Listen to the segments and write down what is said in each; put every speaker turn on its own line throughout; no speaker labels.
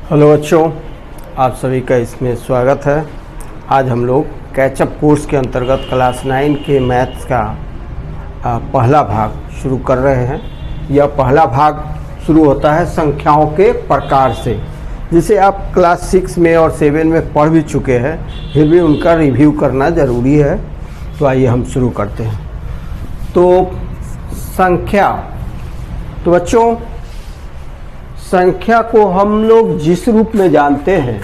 Hello बच्चों, आप सभी का इसमें स्वागत है। आज हम लोग कैचअप कोर्स के अंतर्गत क्लास 9 के मैथ्स का पहला भाग शुरू कर रहे हैं। यह पहला भाग शुरू होता है संख्याओं के प्रकार से, जिसे आप क्लास 6 में और 7 में पढ़ भी चुके हैं, फिर भी उनका रिव्यू करना ज़रूरी है। तो आइए हम शुरू करते हैं। तो संख्या, तो बच्चों संख्या को हम लोग जिस रूप में जानते हैं,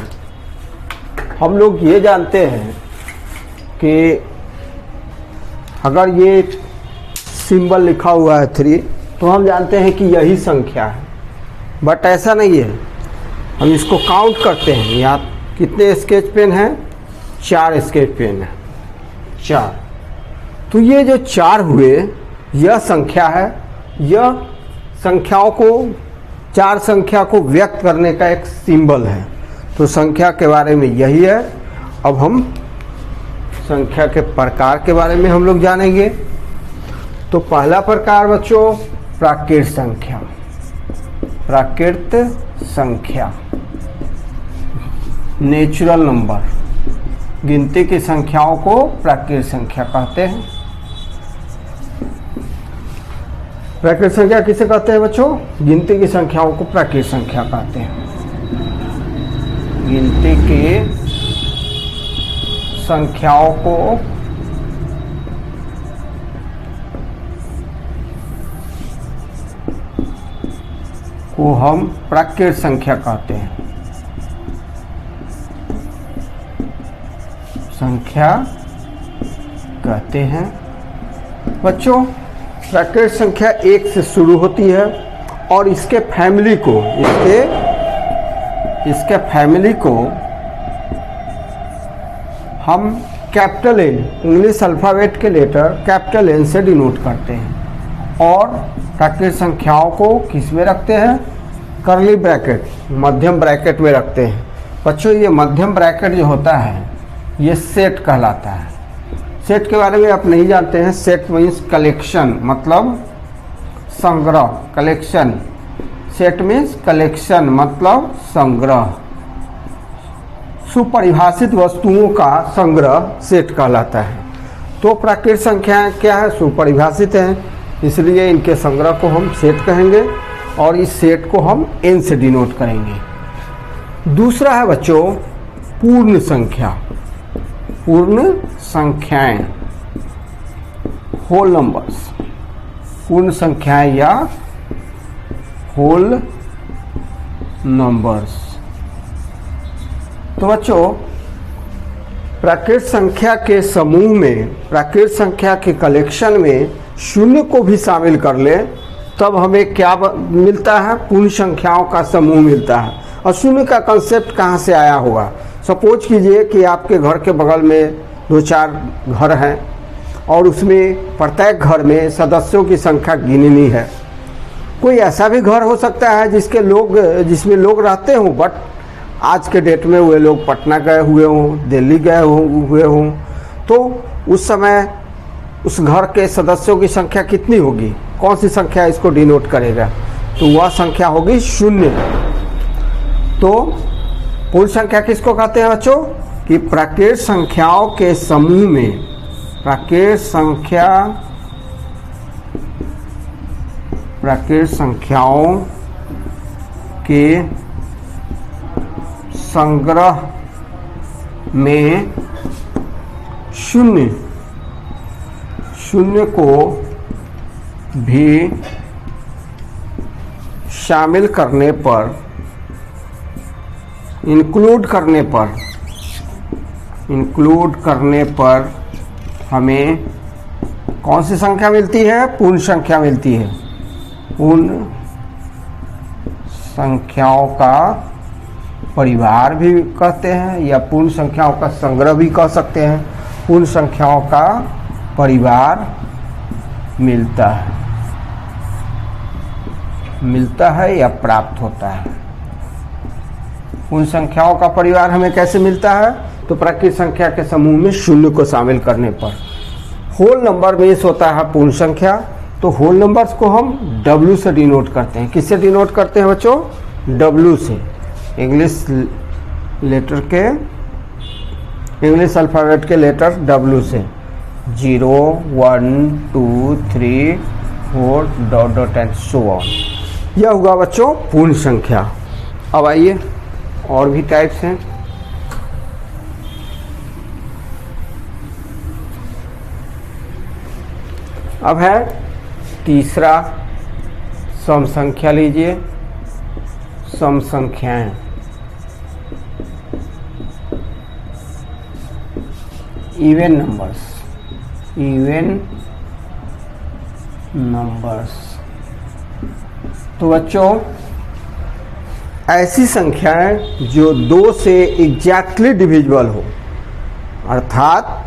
हम लोग ये जानते हैं कि अगर ये सिंबल लिखा हुआ है 3, तो हम जानते हैं कि यही संख्या है। बट ऐसा नहीं है, हम इसको काउंट करते हैं। यहाँ कितने स्केच पेन हैं? 4 स्केच पेन हैं, 4। तो ये जो 4 हुए, यह संख्या है। यह संख्याओं को, 4 संख्या को व्यक्त करने का एक सिंबल है। तो संख्या के बारे में यही है। अब हम संख्या के प्रकार के बारे में हम लोग जानेंगे। तो पहला प्रकार बच्चों, प्राकृत संख्या। प्राकृत संख्या, नेचुरल नंबर, गिनती की संख्याओं को प्राकृत संख्या कहते हैं। प्राकृत संख्या किसे कहते हैं बच्चों? गिनती की संख्याओं को प्राकृत संख्या कहते हैं। गिनती की संख्याओं को हम प्राकृत संख्या कहते हैं। संख्या कहते हैं बच्चों। प्राकृत संख्या 1 से शुरू होती है और इसके फैमिली को हम कैपिटल N, इंग्लिश अल्फ़ाबेट के लेटर कैपिटल N से डिनोट करते हैं। और प्राकृत संख्याओं को किस में रखते हैं? कर्ली ब्रैकेट, मध्यम ब्रैकेट में रखते हैं। बच्चों ये मध्यम ब्रैकेट जो होता है, ये सेट कहलाता है। सेट के बारे में आप नहीं जानते हैं। सेट मीन्स कलेक्शन, मतलब संग्रह। कलेक्शन, सेट मीन्स कलेक्शन मतलब संग्रह। सुपरिभाषित वस्तुओं का संग्रह सेट कहलाता है। तो प्राकृत संख्याएं क्या है? सुपरिभाषित हैं, इसलिए इनके संग्रह को हम सेट कहेंगे और इस सेट को हम n से डिनोट करेंगे। दूसरा है बच्चों पूर्ण संख्या। पूर्ण संख्याएं, होल नंबर्स। पूर्ण संख्याएं या होल नंबर्स। तो बच्चों प्राकृत संख्या के समूह में, प्राकृत संख्या के कलेक्शन में शून्य को भी शामिल कर ले, तब हमें क्या मिलता है? पूर्ण संख्याओं का समूह मिलता है। और शून्य का कंसेप्ट कहाँ से आया होगा? सपोज कीजिए कि आपके घर के बगल में 2-4 घर हैं और उसमें प्रत्येक घर में सदस्यों की संख्या गिननी है। कोई ऐसा भी घर हो सकता है जिसमें लोग रहते हों, बट आज के डेट में वे लोग पटना गए हुए हों, दिल्ली गए हुए हों। तो उस समय उस घर के सदस्यों की संख्या कितनी होगी? कौन सी संख्या इसको डिनोट करेगा? तो वह संख्या होगी 0। तो पूर्ण संख्या किसको कहते हैं बच्चों? कि प्राकृत संख्याओं के समूह में, प्राकृत संख्याओं के संग्रह में शून्य को भी शामिल करने पर, इंक्लूड करने पर हमें कौन सी संख्या मिलती है? पूर्ण संख्या मिलती है। पूर्ण संख्याओं का परिवार भी कहते हैं या पूर्ण संख्याओं का संग्रह भी कह सकते हैं। पूर्ण संख्याओं का परिवार मिलता है या प्राप्त होता है। पूर्ण संख्याओं का परिवार हमें कैसे मिलता है? तो प्राकृत संख्या के समूह में शून्य को शामिल करने पर। होल नंबर बेस होता है पूर्ण संख्या, तो होल नंबर्स को हम W से डिनोट करते हैं। किससे डिनोट करते हैं बच्चों? W से। इंग्लिश लेटर के, इंग्लिश अल्फ़ाबेट के लेटर W से 0 1 2 3 4 dot dot and so on. यह होगा बच्चों पूर्ण संख्या। अब आइए और भी टाइप्स हैं। अब है तीसरा सम संख्या। लीजिए सम संख्याएं। Even numbers, even numbers. तो बच्चों ऐसी संख्याएं जो 2 से एग्जैक्टली डिविजिबल हो, अर्थात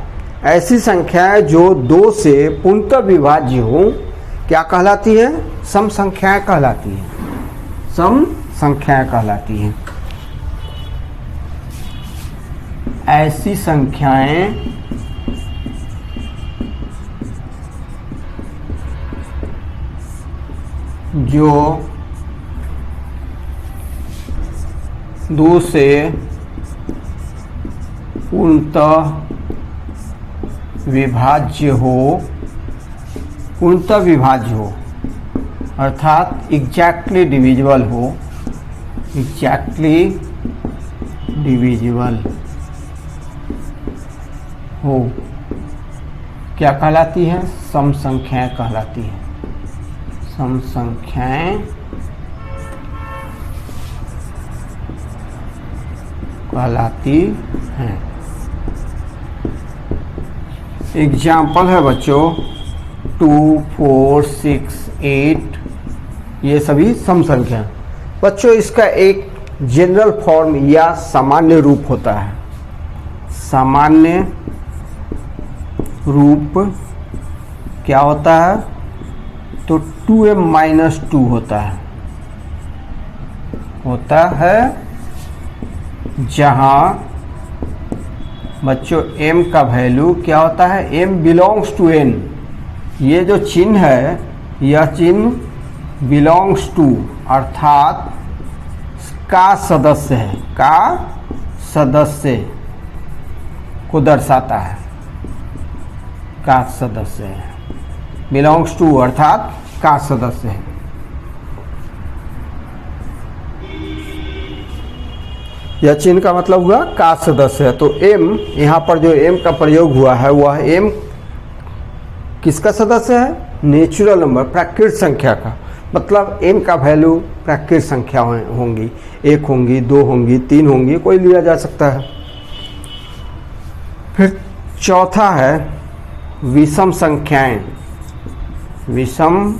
ऐसी संख्याएं जो 2 से पूर्णतः विभाज्य हो, क्या कहलाती है? सम संख्याएं कहलाती हैं। सम संख्याएं कहलाती हैं। ऐसी संख्याएं जो 2 से पूर्णतः विभाज्य हो, पूर्णतः विभाज्य हो, अर्थात एग्जैक्टली डिविजिबल हो, एग्जैक्टली डिविजिबल हो, क्या कहलाती है? सम संख्याएं कहलाती है। सम संख्याएं कहलाती हैं। एग्जाम्पल है बच्चों 2 4 6 8, ये सभी सम संख्या। बच्चों इसका एक जनरल फॉर्म या सामान्य रूप होता है। सामान्य रूप क्या होता है? तो 2m-2 होता है जहां बच्चों m का वैल्यू क्या होता है? m belongs to n। ये जो चिन्ह है, यह चिन्ह बिलोंग्स टू अर्थात का सदस्य है, का सदस्य को दर्शाता है। का सदस्य है, बिलोंग्स टू अर्थात का सदस्य है। यह चिन्ह का मतलब हुआ का सदस्य है। तो m, यहाँ पर जो m का प्रयोग हुआ है वह m किसका सदस्य है? नेचुरल नंबर, प्राकृत संख्या का। मतलब m का वैल्यू प्राकृत संख्या होंगी, 1 होंगी, 2 होंगी, 3 होंगी, कोई लिया जा सकता है। फिर चौथा है विषम संख्याएं। विषम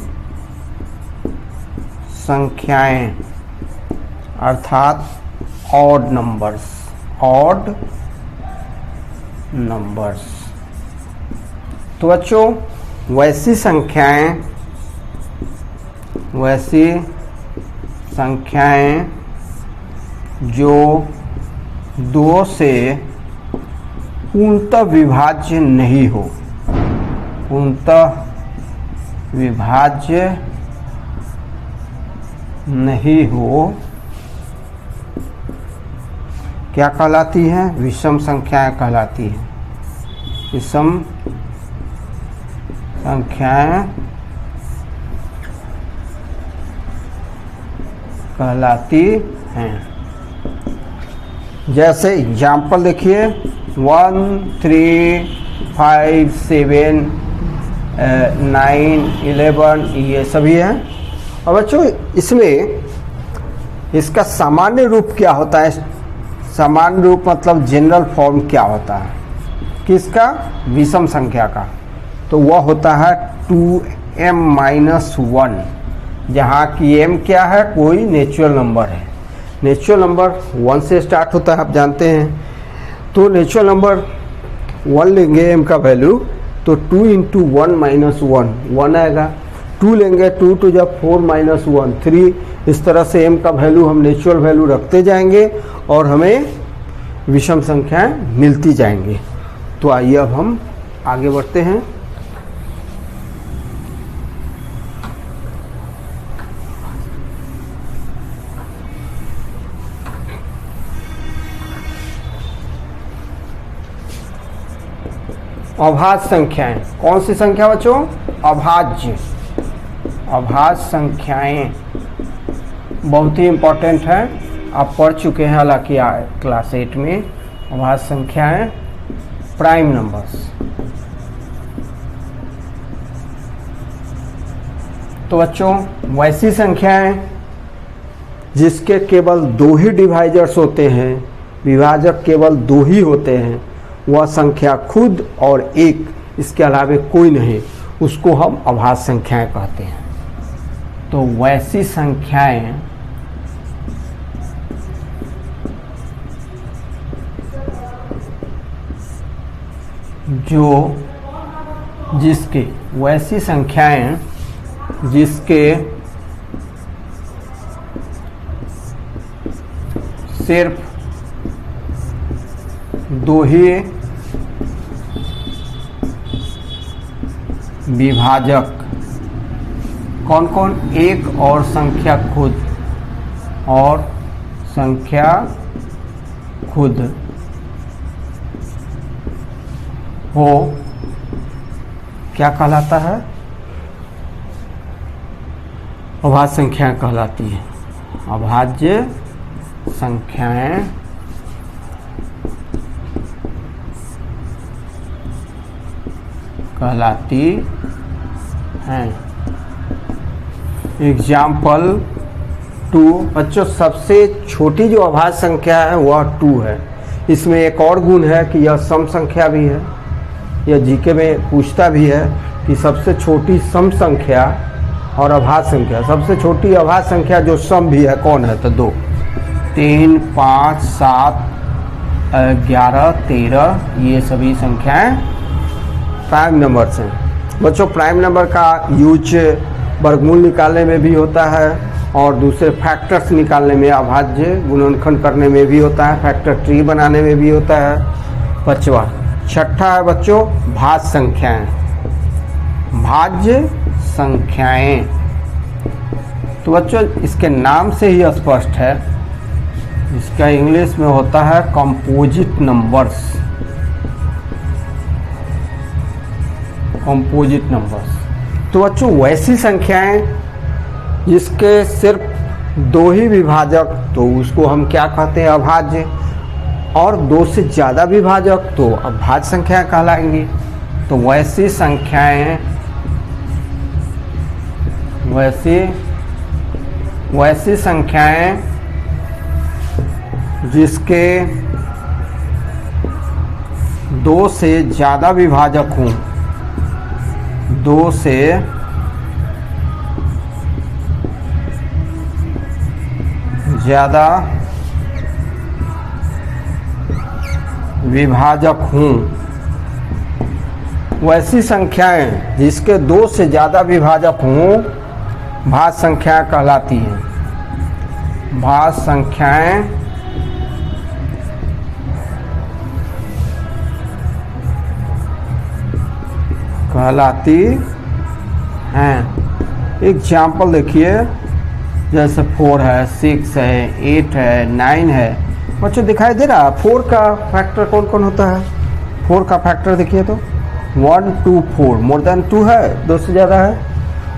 संख्याएं अर्थात ऑड नंबर्स, ऑड नंबर्स। तो बच्चों वैसी संख्याएं जो 2 से पूर्णतः विभाज्य नहीं हो, पूर्णतः विभाज्य नहीं हो, क्या कहलाती हैं? विषम संख्याएं कहलाती हैं। विषम संख्याएं कहलाती हैं। जैसे एग्जाम्पल देखिए 1 3 5 7 9 11, ये सभी हैं। और बच्चों इसमें इसका सामान्य रूप क्या होता है? सामान्य रूप मतलब जनरल फॉर्म क्या होता है किसका? विषम संख्या का। तो वह होता है 2m-1, जहाँ की m क्या है? कोई नेचुरल नंबर है। नेचुरल नंबर 1 से स्टार्ट होता है, आप जानते हैं। तो नेचुरल नंबर 1 लेंगे m का वैल्यू, तो 2 × 1 - 1 आएगा। 2 लेंगे, 2 × 4 - 1 3। इस तरह से m का वैल्यू हम नेचुरल वैल्यू रखते जाएंगे और हमें विषम संख्याएं मिलती जाएंगी। तो आइए अब हम आगे बढ़ते हैं। अभाज्य संख्याएं। कौन सी संख्या बच्चों? अभाज्य। अभाज्य संख्याएं बहुत ही इंपॉर्टेंट है, आप पढ़ चुके हैं हालांकि क्लास 8 में। अभाज्य संख्याएं प्राइम नंबर्स। तो बच्चों वैसी संख्याएं जिसके केवल 2 ही डिवाइजर्स होते हैं, विभाजक केवल 2 ही होते हैं, वह संख्या खुद और एक, इसके अलावा कोई नहीं, उसको हम अभाज्य संख्याएं कहते हैं। तो वैसी संख्याएं वैसी संख्याएं जिसके सिर्फ 2 ही विभाजक, कौन कौन? एक और संख्या खुद, और संख्या खुद हो, क्या कहलाता है? अभाज्य संख्याएं कहलाती है। अभाज्य संख्याएं कहलाती हैं। एग्जाम्पल 2। बच्चों सबसे छोटी जो अभाज्य संख्या है वह 2 है। इसमें एक और गुण है कि यह सम संख्या भी है। यह जीके में पूछता भी है कि सबसे छोटी सम संख्या और अभाज्य संख्या, सबसे छोटी अभाज्य संख्या जो सम भी है कौन है? तो 2, 3, 5, 7, 11, 13, ये सभी संख्याएं प्राइम नंबर्स हैं। बच्चों प्राइम नंबर का यूज वर्गमूल निकालने में भी होता है और दूसरे फैक्टर्स निकालने में, अभाज्य गुणनखंड करने में भी होता है, फैक्टर ट्री बनाने में भी होता है। 5वां। 6ठा है बच्चों भाज्य संख्याएं। भाज्य संख्याएं तो बच्चों इसके नाम से ही स्पष्ट है, इसका इंग्लिश में होता है कंपोजिट नंबर्स। Composite numbers. तो बच्चों वैसी संख्याएं जिसके सिर्फ 2 ही विभाजक, तो उसको हम क्या कहते हैं? अभाज्य। और 2 से ज़्यादा विभाजक तो अभाज्य संख्याएं कहलाएंगी। तो वैसी संख्याएं, वैसी संख्याएं जिसके 2 से ज़्यादा विभाजक हों, 2 से ज़्यादा विभाजक हों, वैसी संख्याएं जिसके 2 से ज़्यादा विभाजक हों भाज्य संख्याएं कहलाती हैं। भाज्य संख्याएं कहलाती हैं। एग्जाम्पल देखिए, जैसे 4 है, 6 है, 8 है, 9 है। बच्चों दिखाई दे रहा है 4 का फैक्टर कौन कौन होता है? 4 का फैक्टर देखिए तो 1, 2, 4, मोर देन 2 है, 2 से ज़्यादा है।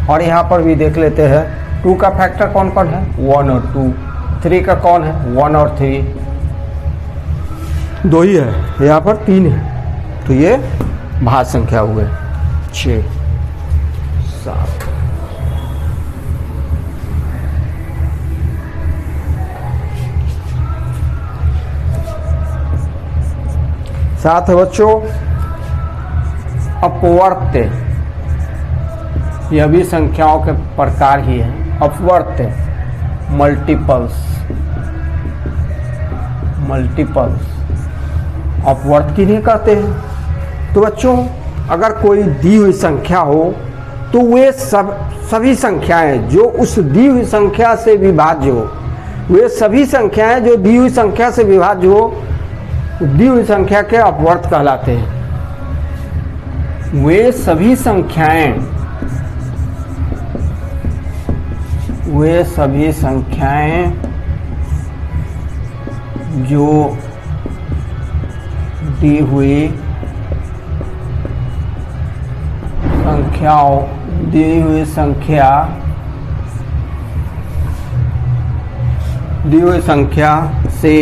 और यहाँ पर भी देख लेते हैं 2 का फैक्टर कौन कौन है? 1 और 2। 3 का कौन है? 1 और 3, 2 ही है, यहाँ पर 3 है। तो ये भाज्य संख्या हुए। 6, 7, 7 है बच्चों अपवर्त्य। यह भी संख्याओं के प्रकार ही है। अपवर्त्य, मल्टीपल्स, अपवर्त की नहीं कहते हैं। तो बच्चों अगर कोई दी हुई संख्या हो तो वे सभी संख्याएं जो उस दी हुई संख्या से विभाज्य हो, वे सभी संख्याएं जो दी हुई संख्या से विभाज्य हो, दी हुई संख्या के अपवर्त कहलाते हैं। वे सभी संख्याएं जो दी हुई संख्याओं दी हुई संख्या से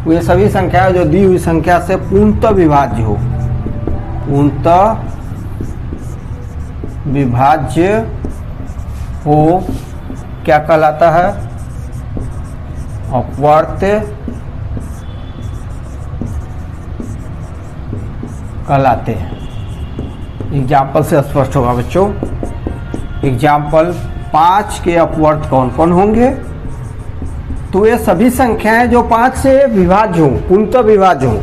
वे सभी संख्या जो दी हुई संख्या से पूर्णतः विभाज्य हो, पूर्णतः विभाज्य हो, क्या कहलाता है? अपवर्त कहलाते हैं। एग्जाम्पल से स्पष्ट होगा बच्चों। एग्जाम्पल 5 के अपवर्त कौन कौन होंगे? तो ये सभी संख्याएं जो 5 से विभाज्य हो, पूर्णतः विभाज्य हो।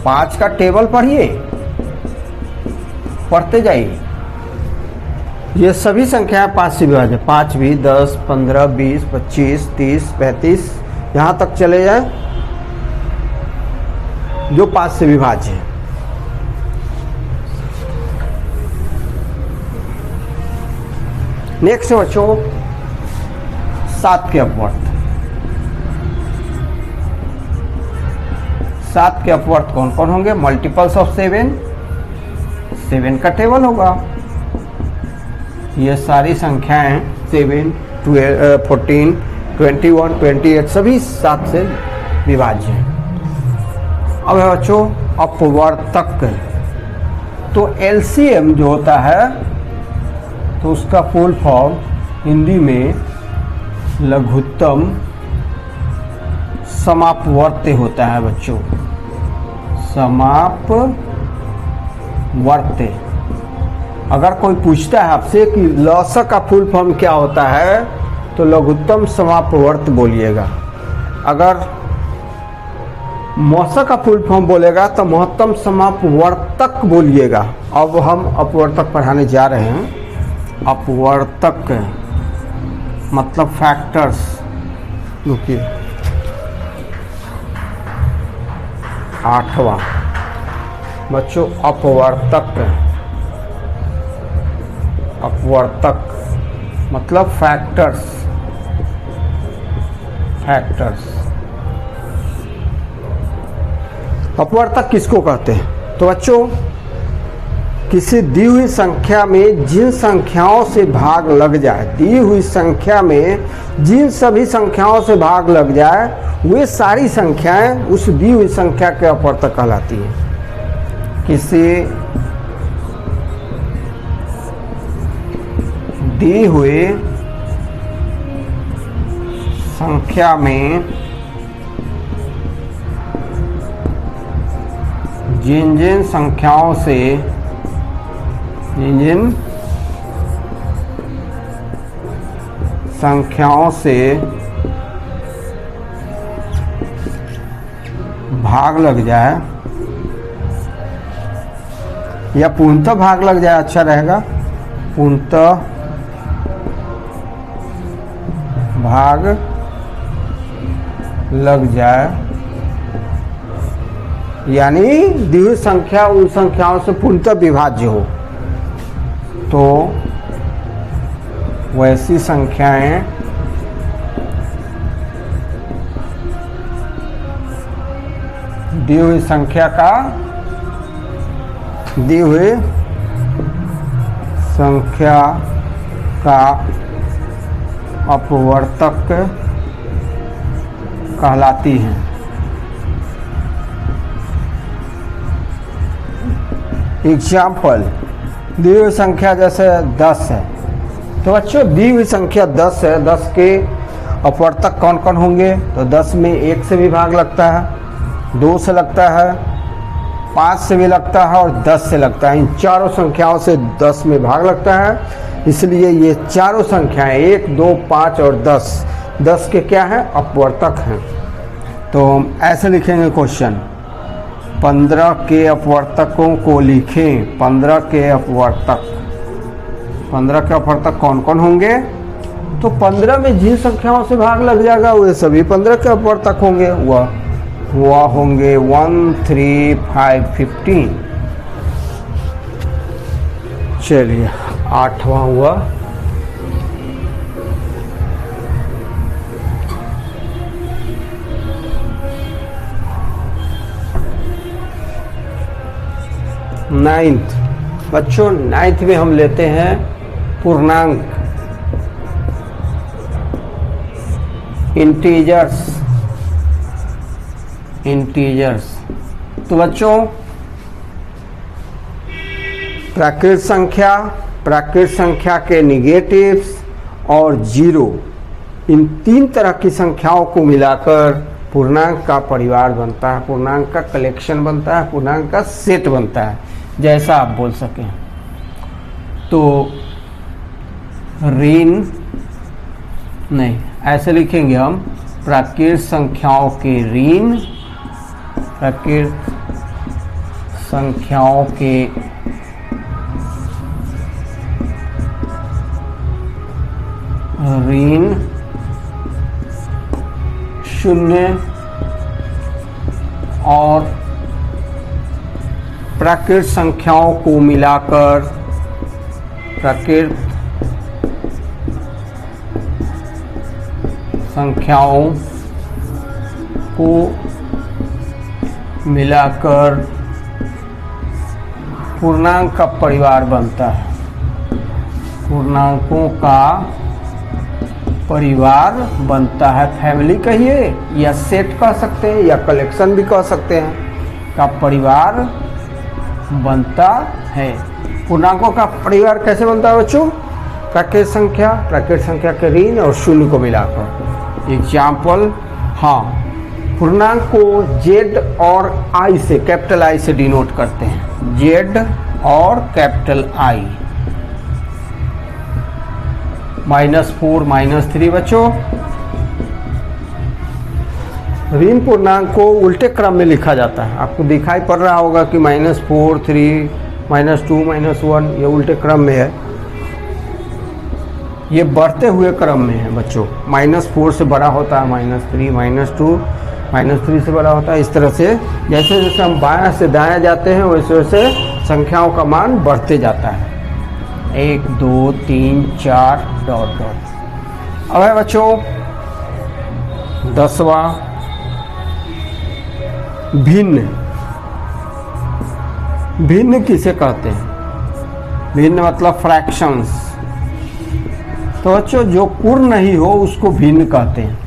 5 का टेबल पढ़िए, पढ़ते जाइए। ये सभी संख्याएं 5 से विभाज्य, 5 भी, 10, 15, 20, 25, 30, 35 यहाँ तक चले जाए, जो 5 से विभाज्य है। नेक्स्ट बच्चों 7 के अपवर्त। 7 के अपवर्त कौन कौन होंगे? मल्टीपल्स ऑफ 7, 7 का टेबल होगा। ये सारी संख्याएं 7, 14, 21, 28 सभी 7 से विभाज्य हैं। अब है बच्चों अपवर्तक। तो एलसीएम जो होता है तो उसका फुल फॉर्म हिंदी में लघुत्तम समापवर्त्य होता है बच्चों, समापवर्त्य। अगर कोई पूछता है आपसे कि लौसा का फुल फॉर्म क्या होता है तो लघुत्तम समापवर्त्य बोलिएगा। अगर मौसा का फुल फॉर्म बोलेगा तो महत्तम समापवर्तक बोलिएगा। अब हम अपवर्तक पढ़ाने जा रहे हैं। अपवर्तक मतलब फैक्टर्स। देखिए 8वां बच्चों अपवर्तक। अपवर्तक मतलब फैक्टर्स। अपवर्तक किसको कहते हैं? तो बच्चों किसी दी हुई संख्या में जिन संख्याओं से भाग लग जाए, दी हुई संख्या में जिन सभी संख्याओं से भाग लग जाए वे सारी संख्याएं उस दी हुई संख्या के अपवर्तक कहलाती हैं। किसी दी हुई संख्या में जिन जिन संख्याओं से भाग लग जाए या पूर्णतः भाग लग जाए, अच्छा रहेगा, पूर्णतः भाग लग जाए, यानी दी हुई संख्या उन संख्याओं से पूर्णतः विभाज्य हो, तो वैसी संख्याएं दी हुई संख्या का अपवर्तक कहलाती हैं। एग्जाम्पल दी हुई संख्या जैसे 10 है, तो बच्चों दी हुई संख्या 10 है, 10 के अपवर्तक कौन कौन होंगे? तो 10 में 1 से भी भाग लगता है, 2 से लगता है, 5 से भी लगता है और 10 से लगता है। इन चारों संख्याओं से 10 में भाग लगता है, इसलिए ये चारों संख्याएं 1, 2, 5 और 10 के क्या है? अपवर्तक हैं। तो हम ऐसे लिखेंगे क्वेश्चन, 15 के अपवर्तकों को लिखें। 15 के अपवर्तक कौन कौन होंगे? तो 15 में जिन संख्याओं से भाग लग जाएगा वे सभी 15 के अपवर्तक होंगे। वह होंगे 1, 3, 5, 15। चलिए 8वां हुआ नाइन्थ बच्चों 9th में हम लेते हैं पूर्णांक, इंटीजर्स। तो बच्चों प्राकृत संख्या के निगेटिव्स और जीरो, इन 3 तरह की संख्याओं को मिलाकर पूर्णांक का परिवार बनता है, पूर्णांक का कलेक्शन बनता है, पूर्णांक का सेट बनता है, जैसा आप बोल सकें। तो ऐसे लिखेंगे हम, प्राकृत संख्याओं के ऋण, प्राकृत संख्याओं के ऋण 0 और प्राकृत संख्याओं को मिलाकर प्राकृत संख्याओं को मिलाकर पूर्णांक का परिवार बनता है, पूर्णांकों का परिवार बनता है। फैमिली कहिए या सेट कह सकते हैं या कलेक्शन भी कह सकते हैं, का परिवार बनता है। पूर्णांकों का परिवार कैसे बनता है बच्चों? प्राकृत संख्या के ऋण और 0 को मिलाकर। एग्जाम्पल, हाँ, पूर्णांक को Z और I से, कैपिटल I से डिनोट करते हैं, Z और कैपिटल I। -4, -3 बच्चों, ऋण पूर्णांक को उल्टे क्रम में लिखा जाता है। आपको दिखाई पड़ रहा होगा कि -4, 3, -2, -1, ये उल्टे क्रम में है, ये बढ़ते हुए क्रम में है बच्चों। -4 से बड़ा होता है -3, -2, -3 से बड़ा होता है। इस तरह से जैसे जैसे हम बायां से दायां जाते हैं वैसे वैसे संख्याओं का मान बढ़ते जाता है। 1, 2, 3, 4 ... अब है बच्चों 10वां, भिन्न। भिन्न किसे कहते हैं? भिन्न मतलब फ्रैक्शंस। तो बच्चों जो पूर्ण नहीं हो उसको भिन्न कहते हैं,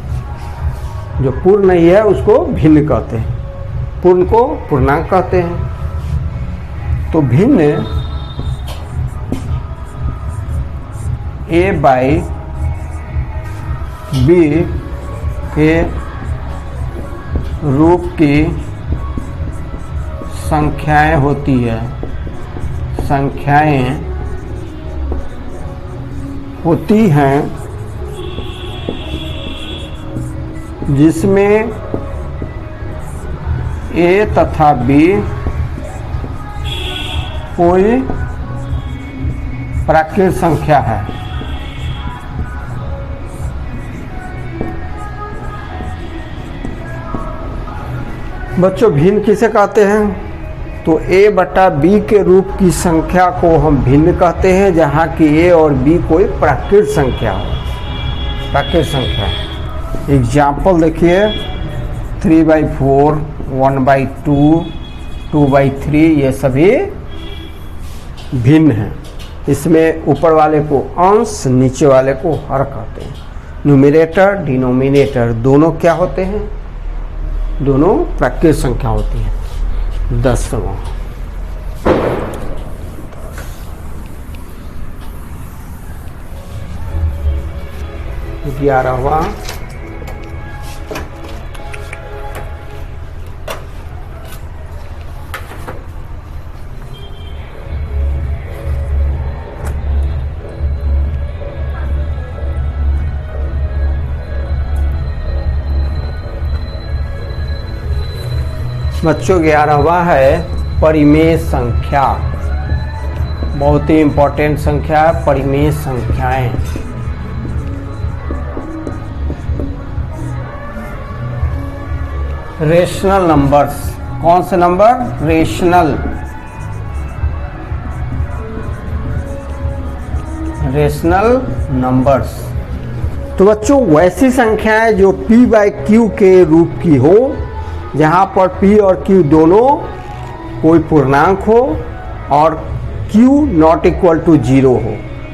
जो पूर्ण नहीं है उसको भिन्न कहते हैं, पूर्ण को पूर्णांक कहते हैं। तो भिन्न A/B के रूप की संख्याएं होती है, संख्याएं होती हैं जिसमें A तथा B कोई प्राकृत संख्या है। बच्चों भिन्न किसे कहते हैं? तो A/B के रूप की संख्या को हम भिन्न कहते हैं, जहाँ की A और B कोई प्राकृत संख्या हो, प्राकृत संख्या। एग्जाम्पल देखिए, 3/4, 1/2, 2/3, ये सभी भिन्न हैं। इसमें ऊपर वाले को अंश, नीचे वाले को हर कहते हैं। न्यूमरेटर, डिनोमिनेटर दोनों क्या होते हैं? दोनों प्राकृत संख्या होती है। 10वां, 11वां, बच्चों 11वां है परिमेय संख्या। बहुत ही इंपॉर्टेंट संख्या है परिमेय संख्याएं। Rational numbers. कौन से नंबर? Rational numbers. तो बच्चों वैसी संख्याएं जो P/Q के रूप की हो, जहां पर P और Q दोनों कोई पूर्णांक हो और Q नॉट इक्वल टू 0 हो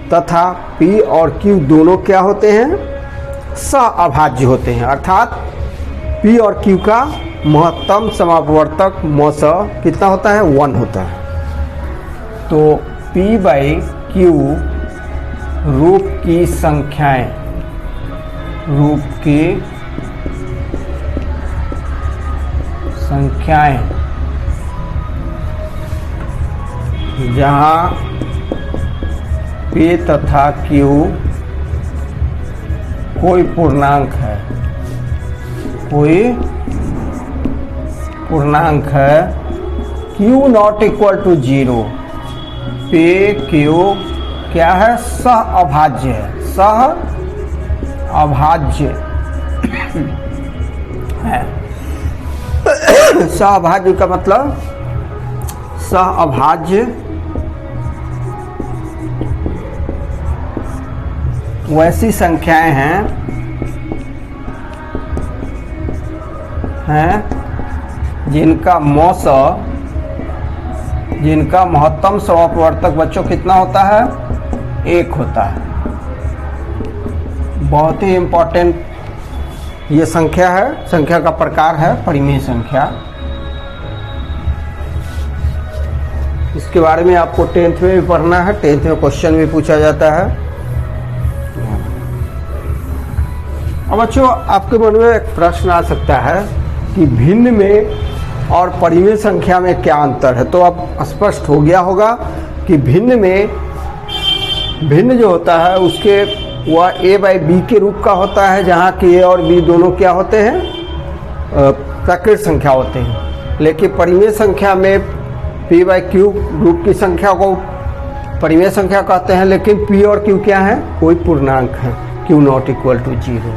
तथा P और Q दोनों क्या होते हैं, सहअभाज्य होते हैं, अर्थात P और Q का महत्तम समापवर्तक मस कितना होता है, 1 होता है। तो P बाई Q रूप की संख्याएं, रूप की संख्याएं जहां P तथा Q कोई पूर्णांक है, कोई पूर्णांक है, Q not equal to 0, P Q क्या है, सहअभाज्य है, सहअभाज्य है। सहअभाज्य का मतलब सहअभाज्य वैसी संख्याएं हैं जिनका मौस, जिनका महत्तम समापवर्तक बच्चों कितना होता है, 1 होता है। बहुत ही इम्पोर्टेंट ये संख्या है, संख्या का प्रकार है परिमेय संख्या। इसके बारे में आपको 10th में भी पढ़ना है, 10th में क्वेश्चन भी पूछा जाता है। अब बच्चों आपके मन में एक प्रश्न आ सकता है कि भिन्न में और परिमेय संख्या में क्या अंतर है। तो अब स्पष्ट हो गया होगा कि भिन्न में, भिन्न जो होता है उसके वह a बाई बी के रूप का होता है, जहाँ कि a और b दोनों क्या होते हैं, प्राकृत संख्या होते हैं। लेकिन परिमेय संख्या में p बाई क्यू रूप की संख्या को परिमेय संख्या कहते हैं, लेकिन p और q क्या है, कोई पूर्णांक है, q नॉट इक्वल टू 0।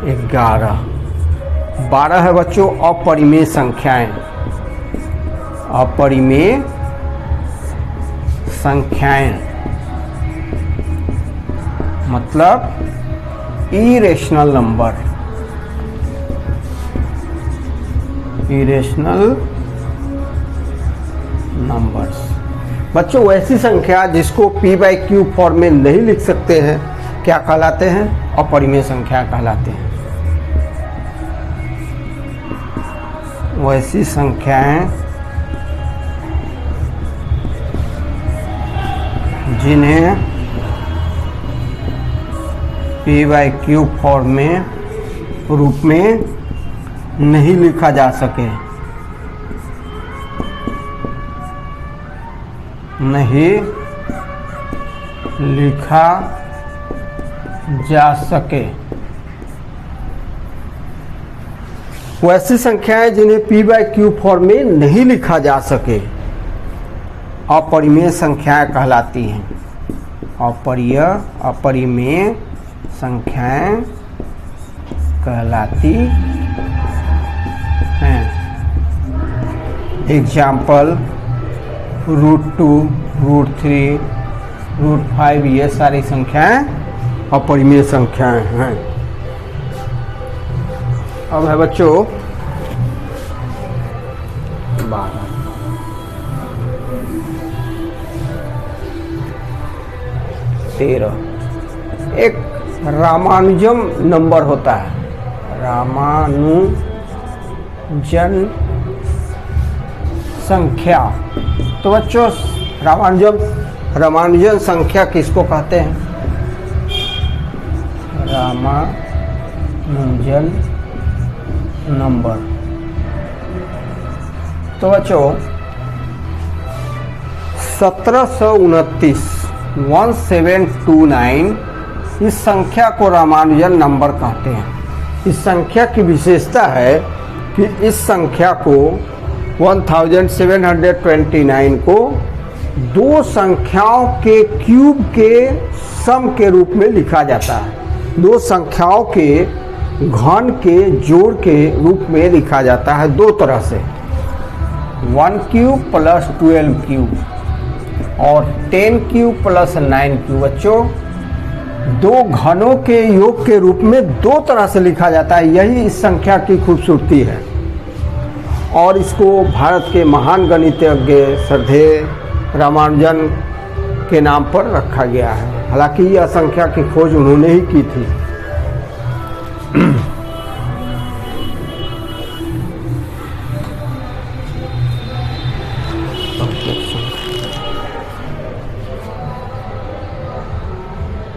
11 12 है बच्चों अपरिमेय संख्याएं, अपरिमेय संख्याएं मतलब इरेशनल नंबर, इरेशनल नंबर्स। बच्चों वैसी संख्या जिसको p बाई क्यू फॉर्म में नहीं लिख सकते हैं क्या कहलाते हैं, अपरिमेय संख्या कहलाते हैं। वैसी संख्याएं जिन्हें p बाई क्यू फॉर्म में रूप में नहीं लिखा जा सके, नहीं लिखा जा सके। वैसी संख्याएं जिन्हें p बाई क्यू फॉर्म में नहीं लिखा जा सके अपरिमेय संख्याएं कहलाती हैं। अपरिमेय संख्याएं कहलाती हैं। एग्जाम्पल √2, √3, √5 ये सारी संख्याएं अपरिमेय संख्याएं हैं। अब है बच्चों 12। एक रामानुजन नंबर होता है, रामानुजन संख्या। तो बच्चों रामानुजन संख्या किसको कहते हैं, रामानुजन नंबर। तो बच्चों 1729 इस संख्या को रामानुजन नंबर कहते हैं। इस संख्या की विशेषता है कि इस संख्या को 1729 को दो संख्याओं के क्यूब के सम के रूप में लिखा जाता है, दो संख्याओं के घन के जोड़ के रूप में लिखा जाता है दो तरह से, 1 क्यूब प्लस 12 क्यूब और 10 क्यूब प्लस 9 क्यूब। बच्चों दो घनों के योग के रूप में दो तरह से लिखा जाता है, यही इस संख्या की खूबसूरती है। और इसको भारत के महान गणितज्ञ श्रद्धेय रामानुजन के नाम पर रखा गया है। हालांकि यह संख्या की खोज उन्होंने ही की थी।